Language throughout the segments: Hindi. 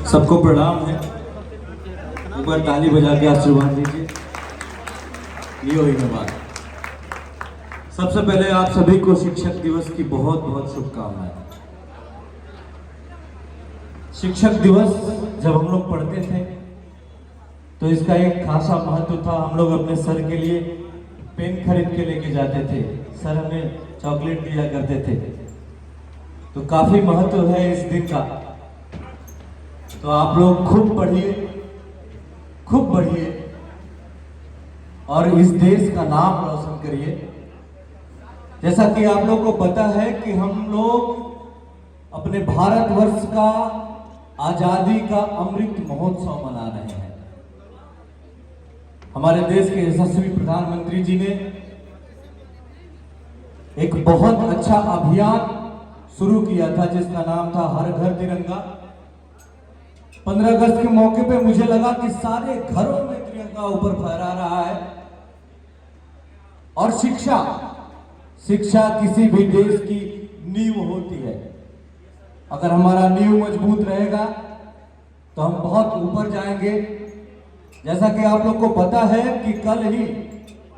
सबको प्रणाम है। एक बार ताली बजा के आशीर्वाद दीजिए। ये हुई ना बात। सबसे पहले आप सभी को शिक्षक दिवस की बहुत बहुत शुभकामनाएं। शिक्षक दिवस जब हम लोग पढ़ते थे तो इसका एक खासा महत्व था। हम लोग अपने सर के लिए पेन खरीद के लेके जाते थे, सर हमें चॉकलेट दिया करते थे, तो काफी महत्व है इस दिन का। तो आप लोग खूब पढ़िए, खूब बढ़िए और इस देश का नाम रोशन करिए। जैसा कि आप लोग को पता है कि हम लोग अपने भारतवर्ष का आजादी का अमृत महोत्सव मना रहे हैं। हमारे देश के यशस्वी प्रधानमंत्री जी ने एक बहुत अच्छा अभियान शुरू किया था जिसका नाम था हर घर तिरंगा। 15 अगस्त के मौके पे मुझे लगा कि सारे घरों में तिरंगा ऊपर फहरा रहा है। और शिक्षा किसी भी देश की नींव होती है। अगर हमारा नींव मजबूत रहेगा तो हम बहुत ऊपर जाएंगे। जैसा कि आप लोग को पता है कि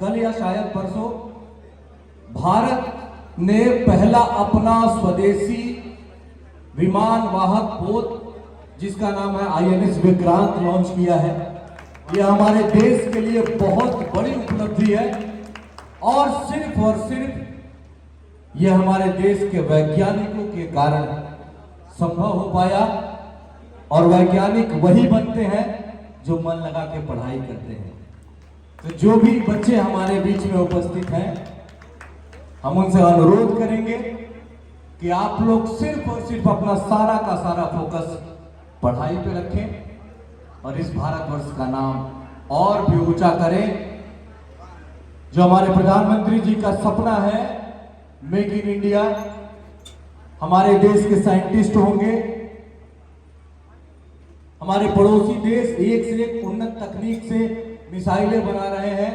कल या शायद परसों भारत ने पहला अपना स्वदेशी विमान वाहक पोत जिसका नाम है INS विक्रांत लॉन्च किया है। यह हमारे देश के लिए बहुत बड़ी उपलब्धि है और सिर्फ यह हमारे देश के वैज्ञानिकों के कारण संभव हो पाया। और वैज्ञानिक वही बनते हैं जो मन लगा के पढ़ाई करते हैं। तो जो भी बच्चे हमारे बीच में उपस्थित हैं, हम उनसे अनुरोध करेंगे कि आप लोग सिर्फ और सिर्फ अपना सारा का सारा फोकस पढ़ाई पे रखें और इस भारतवर्ष का नाम और भी ऊंचा करें। जो हमारे प्रधानमंत्री जी का सपना है मेक इन इंडिया, हमारे देश के साइंटिस्ट होंगे। हमारे पड़ोसी देश एक से एक उन्नत तकनीक से मिसाइलें बना रहे हैं।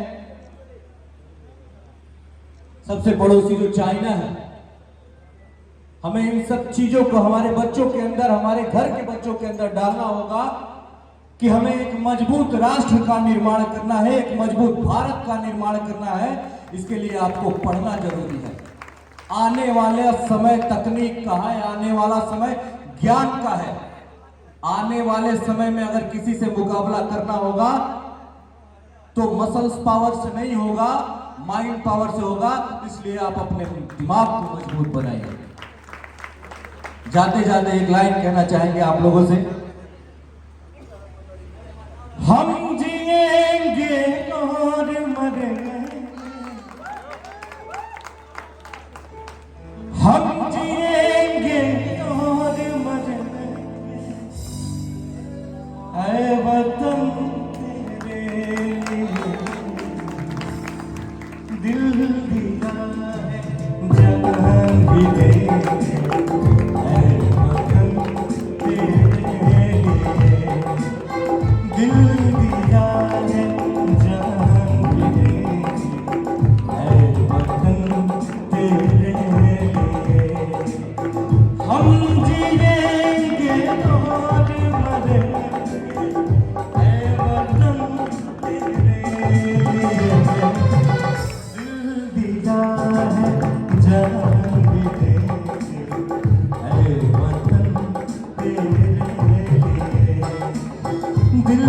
सबसे पड़ोसी जो चाइना है, हमें इन सब चीजों को हमारे बच्चों के अंदर, हमारे घर के बच्चों के अंदर डालना होगा कि हमें एक मजबूत राष्ट्र का निर्माण करना है, एक मजबूत भारत का निर्माण करना है। इसके लिए आपको पढ़ना जरूरी है। आने वाला समय तकनीक का है, आने वाला समय ज्ञान का है। आने वाले समय में अगर किसी से मुकाबला करना होगा तो मसल्स पावर से नहीं होगा, माइंड पावर से होगा। इसलिए आप अपने दिमाग को मजबूत बनाइए। जाते जाते एक लाइन कहना चाहेंगे आप लोगों से, हम जिएंगे और मरेंगे, हम जिएंगे और मरेंगे, ऐ वतन तेरे लिए दिल दिया है जहां भी देंगे, ऐ वतन तेरे लिए दिल दिया है जहां भी देंगे, ऐ वतन तेरे लिए हम जिएंगे और मरेंगे, ऐ वतन तेरे लिए दिल दिया है जहां भी देंगे, ऐ वतन तेरे लिए दिल